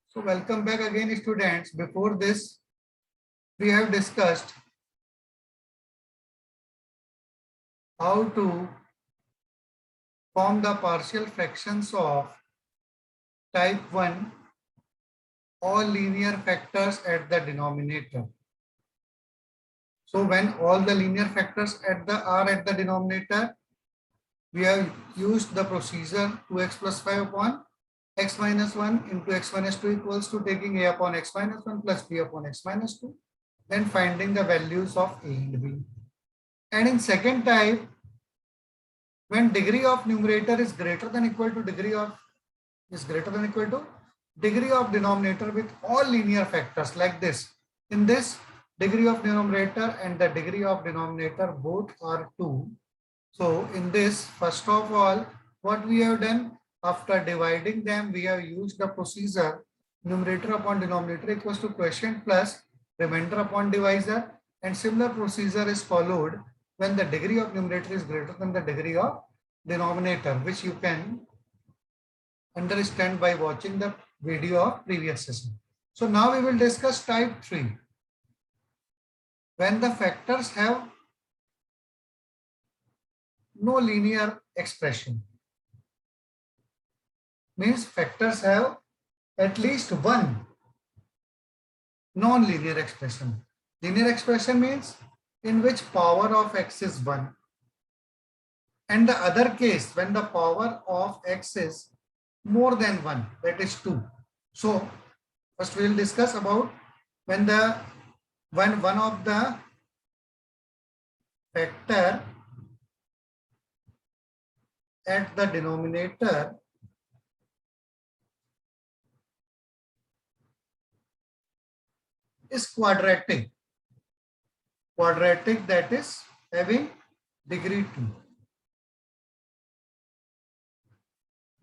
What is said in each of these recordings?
So welcome back again, students. Before this, we have discussed how to form the partial fractions of type 1 all linear factors at the denominator. So when all the linear factors are at the denominator, we have used the procedure 2x plus 5 upon x minus 1 into x minus 2 equals to taking a upon x minus 1 plus b upon x minus 2, then finding the values of a and b. And in second type, when degree of numerator is greater than equal to degree of denominator with all linear factors like this. In this, degree of numerator and the degree of denominator both are 2. So in this, first of all, what we have done, after dividing them, we have used the procedure numerator upon denominator equals to quotient plus remainder upon divisor, and similar procedure is followed when the degree of numerator is greater than the degree of denominator, which you can understand by watching the video of previous session. So now we will discuss type 3. When the factors have no linear expression, means factors have at least one non-linear expression. Linear expression means in which power of x is 1. And the other case, when the power of x is more than 1, that is 2. So first we will discuss about when one of the factor at the denominator is quadratic, that is having degree 2.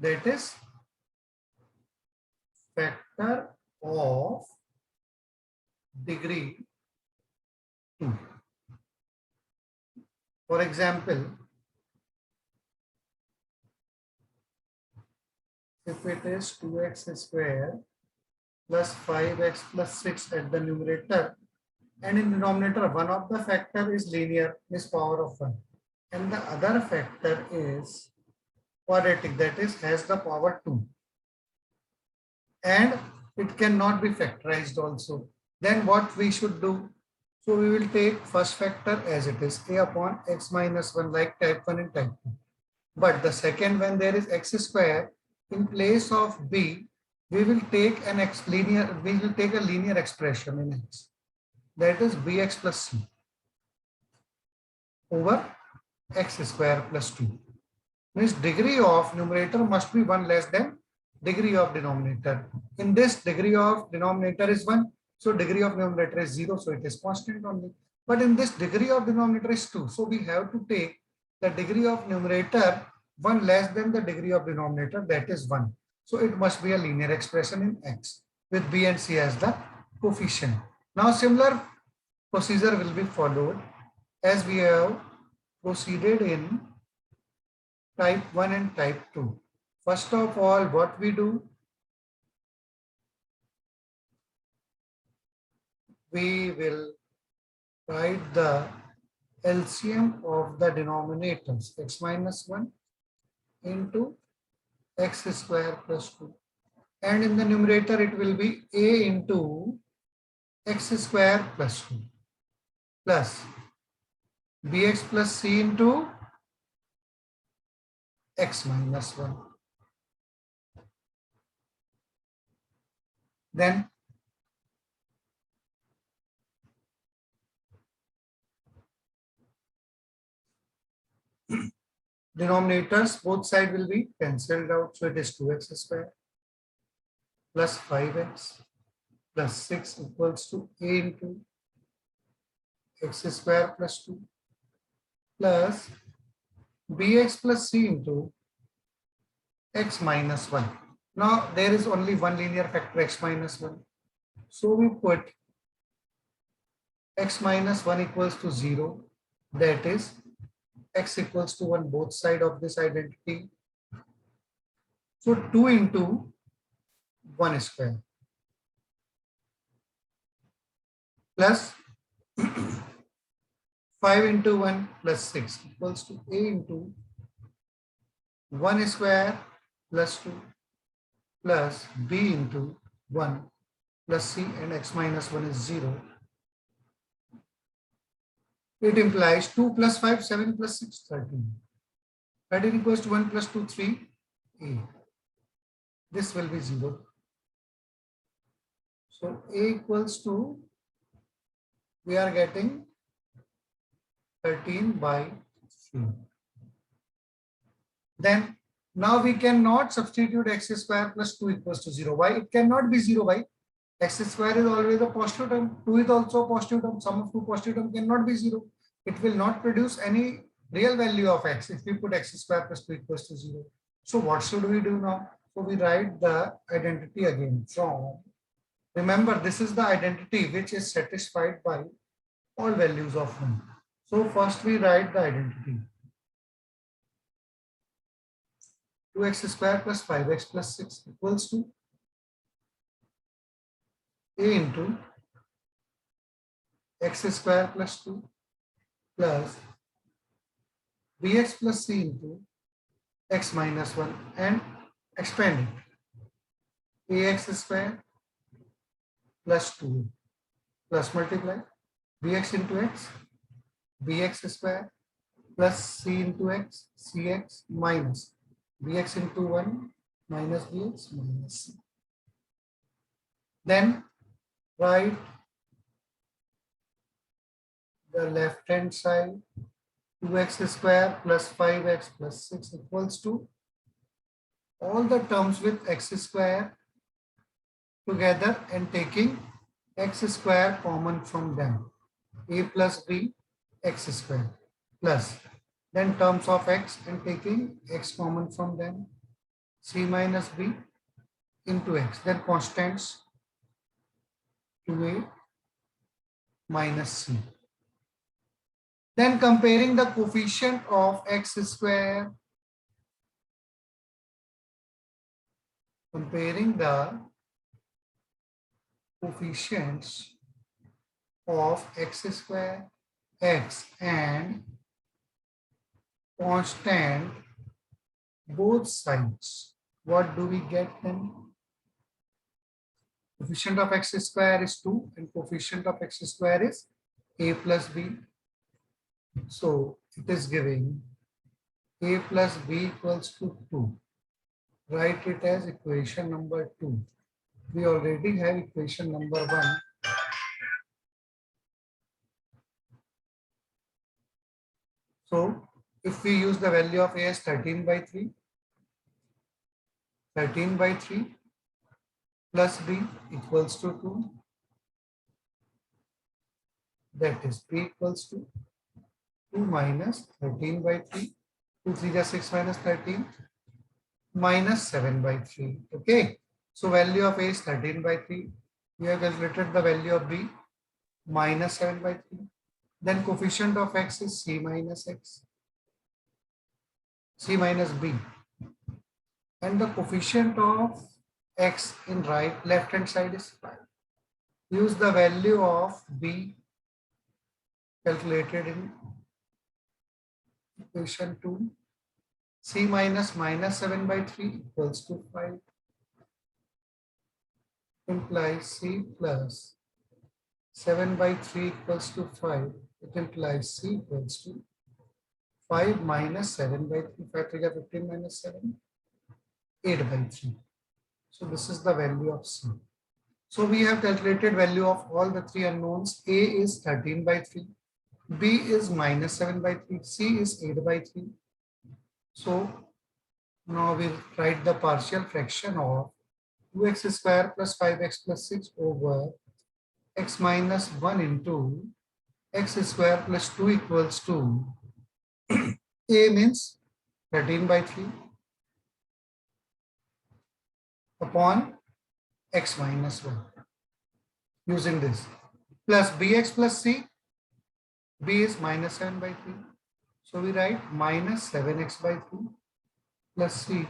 That is factor of degree 2. For example, if it is 2x square plus 5x plus 6 at the numerator, and in denominator one of the factor is linear, is power of 1, and the other factor is quadratic, that is has the power 2, and it cannot be factorized also, then what we should do? So we will take first factor as it is, a upon x minus 1, like type 1 and type 2. But the second, when there is x square, in place of b, we will take a linear expression in x, that is bx plus c over x square plus 2. Means degree of numerator must be 1 less than degree of denominator. In this, degree of denominator is 1, so degree of numerator is 0, so it is constant only. But in this, degree of denominator is 2, so we have to take the degree of numerator 1 less than the degree of denominator, that is 1. So it must be a linear expression in x with b and c as the coefficient. Now similar procedure will be followed as we have proceeded in type 1 and type 2. First of all, what we do? We will write the LCM of the denominators, x minus 1 into x square plus 2. And in the numerator, it will be a into x square plus 2 plus bx plus c into x minus 1. Then denominators, both sides will be cancelled out. So it is 2x square plus 5x plus 6 equals to a into x square plus 2 plus bx plus c into x minus 1. Now there is only one linear factor, x minus 1. So we put x minus 1 equals to 0. That is x equals to 1 both sides of this identity. So 2 into 1 square. plus 5 into 1 plus 6 equals to a into 1 square plus 2 plus b into 1 plus c, and x minus 1 is 0. It implies 2 plus 5, 7 plus 6, 13. 13 equals to 1 plus 2, 3, 8. This will be 0. So a equals to, we are getting 13 by 3. Then now we cannot substitute x square plus 2 equals to 0. Why? It cannot be 0. Why? X square is always a positive term. 2 is also a positive term. Sum of two positive terms cannot be 0. It will not produce any real value of x if we put x square plus 2 equals to 0. So what should we do now? So we write the identity again from, remember this is the identity which is satisfied by all values of 1. So first we write the identity. 2x square plus 5x plus 6 equals to a into x square plus 2 plus bx plus c into x minus 1, and expand it. Ax square plus 2 plus multiply bx into x, bx square plus c into x, cx minus bx into 1 minus bx minus c. Then write the left hand side. 2x square plus 5x plus 6 equals to all the terms with x square together and taking x square common from them. A plus b x square plus, then terms of x and taking x common from them, c minus b into x, then constants 2a minus c. Then comparing the coefficient of x square, comparing the coefficients of x square, x, and constant both sides. What do we get then? Coefficient of x square is 2 and coefficient of x square is a plus b. So it is giving a plus b equals to 2. Write it as equation number 2. We already have equation number 1. So if we use the value of a as 13 by 3, 13 by 3 plus b equals to 2. That is b equals to 2 minus 13 by 3. 2 3 is 6 minus 13 minus 7 by 3. Okay. So value of a is 13 by 3. We have calculated the value of b minus 7 by 3. Then coefficient of x is c minus x, c minus b. And the coefficient of x in left hand side is 5. Use the value of b calculated in equation 2. C minus minus 7 by 3 equals to 5. Implies c plus 7 by 3 equals to 5. It implies c equals to 5 minus 7 by 3. 5 3 is 15 minus 7. 8 by 3. So this is the value of c. So we have calculated value of all the three unknowns. A is 13 by 3. B is minus 7 by 3. C is 8 by 3. So now we'll write the partial fraction of 2x square plus 5x plus 6 over x minus 1 into x square plus 2 equals to a means 13 by 3 upon x minus 1 using this plus bx plus c. B is minus 7 by 3. So we write minus 7x by 3 plus c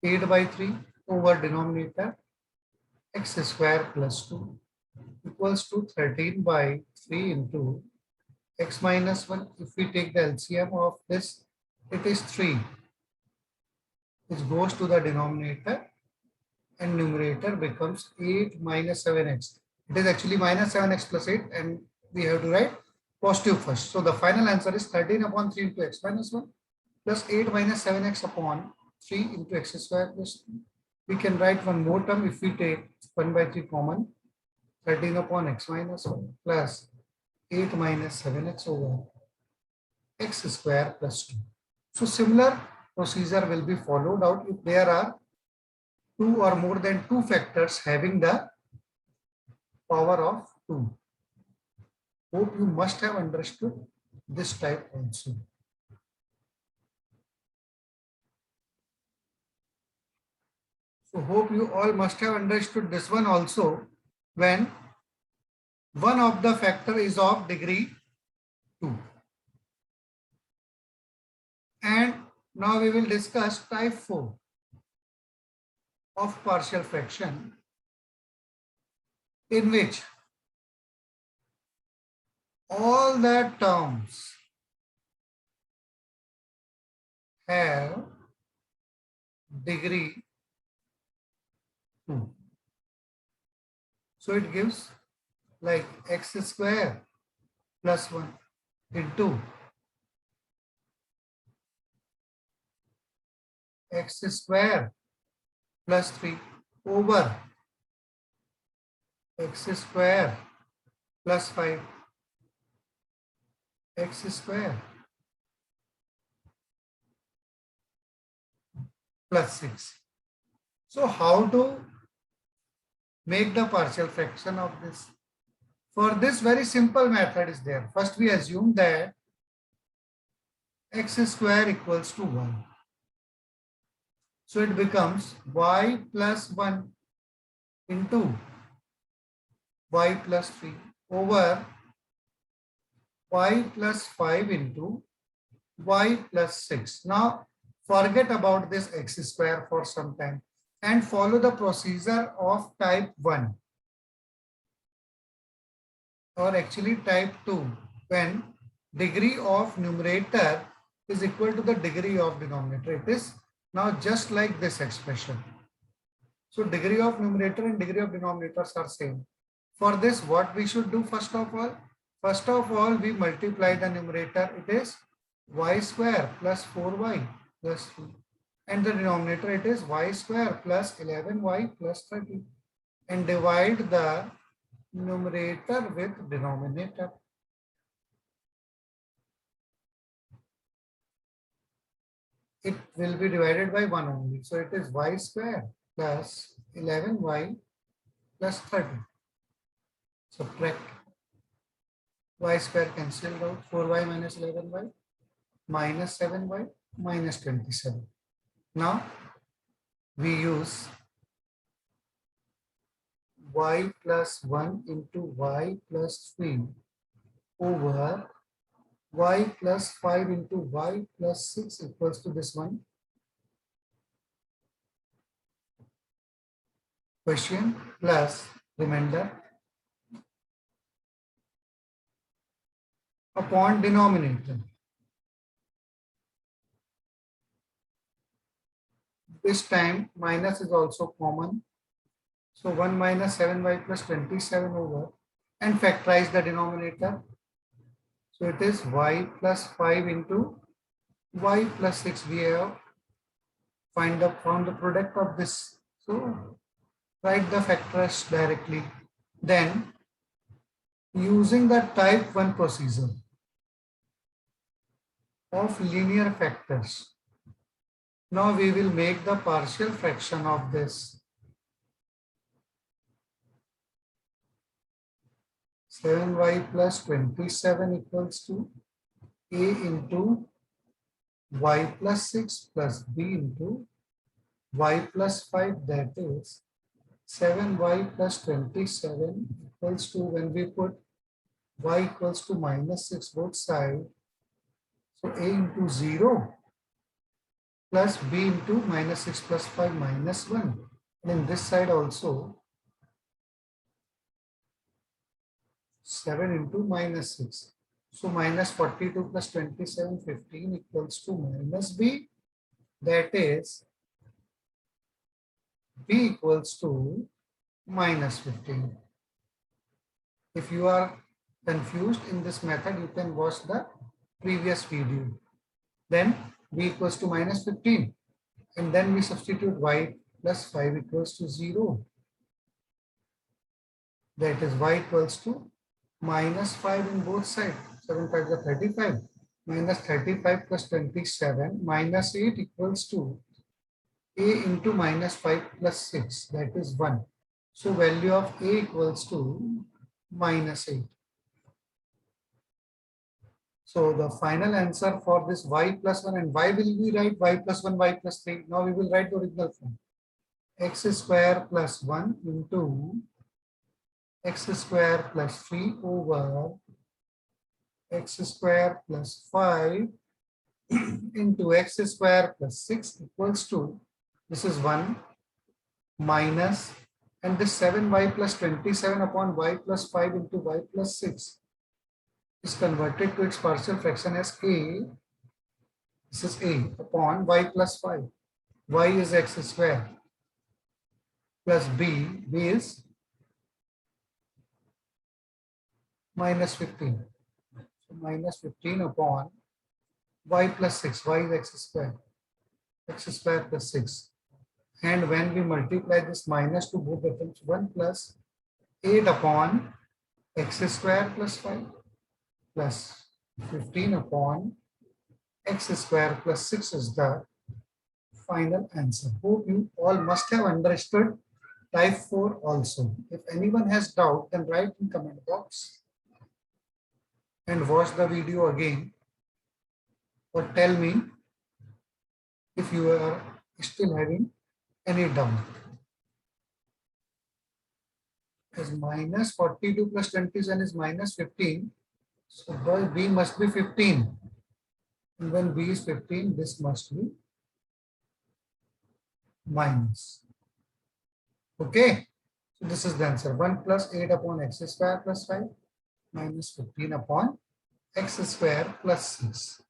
8 by 3 over denominator x square plus 2 equals to 13 by 3 into x minus 1. If we take the LCM of this, it is 3, which goes to the denominator, and numerator becomes 8 minus 7x. It is actually minus 7x plus 8, and we have to write positive first. So the final answer is 13 upon 3 into x minus 1 plus 8 minus 7x upon 3 into x square plus 2. We can write one more term if we take 1 by 3 common, 13 upon x minus 1 plus 8 minus 7x over x square plus 2. So similar procedure will be followed out if there are two or more than two factors having the power of 2. Hope you must have understood this type also. So hope you all must have understood this one also, when one of the factor is of degree 2. And now we will discuss type 4 of partial fraction, in which all the terms have degree 2. So it gives like x square plus 1 into x square plus 3 over x square plus 5 x square plus 6. So how to make the partial fraction of this? For this, very simple method is there. First we assume that x square equals to 1. So it becomes y plus 1 into y plus 3 over y plus 5 into y plus 6. Now forget about this x square for some time and follow the procedure of type 1, or actually type 2, when degree of numerator is equal to the degree of denominator. It is now just like this expression. So degree of numerator and degree of denominators are same. For this, what we should do first of all? First of all, we multiply the numerator. It is y square plus 4y plus 3. And the denominator, it is y square plus 11y plus 30. And divide the numerator with denominator. It will be divided by 1 only. So it is y square plus 11y plus 30. Subtract. Y square cancelled out. 4y minus 11y minus 7y minus 27. Now we use y plus 1 into y plus 3 over y plus 5 into y plus 6 equals to this one. Question plus remainder upon denominator. This time minus is also common. So 1 minus 7y plus 27 over, and factorize the denominator. So it is y plus 5 into y plus 6. We have found the product of this. So write the factors directly. Then using the type 1 procedure of linear factors, now we will make the partial fraction of this. 7y plus 27 equals to a into y plus 6 plus b into y plus 5, that is 7y plus 27 equals to, when we put y equals to minus 6 both sides, so a into 0 plus b into minus 6 plus 5 minus 1. And in this side also 7 into minus 6. So minus 42 plus 27, 15 equals to minus b. That is b equals to minus 15. If you are confused in this method, you can watch the previous video. Then b equals to minus 15. And then we substitute y plus 5 equals to 0. That is y equals to minus 5 in both sides. 7 5 is 35. Minus 35 plus 27 minus 8 equals to a into minus 5 plus 6. That is 1. So value of a equals to minus 8. So the final answer for this y plus 1, and y will we write y plus 1, y plus 3. Now we will write the original form. X square plus 1 into x square plus 3 over x square plus 5 into x square plus 6 equals to, this is 1 minus, and this 7y plus 27 upon y plus 5 into y plus 6 is converted to its partial fraction as a. This is a upon y plus 5. Y is x square plus b is minus 15. So minus 15 upon y plus 6. Y is x square plus 6. And when we multiply this minus to both the terms, 1 plus 8 upon x square plus 5 plus 15 upon x square plus 6 is the final answer. Hope you all must have understood type 4 also. If anyone has doubt, then write in comment box and watch the video again, or tell me if you are still having any doubt. As minus 42 plus 27 is minus 15, so b must be 15. And when b is 15, this must be minus. Okay, so this is the answer. 1 plus 8 upon x square plus 5 minus 15 upon x square plus 6.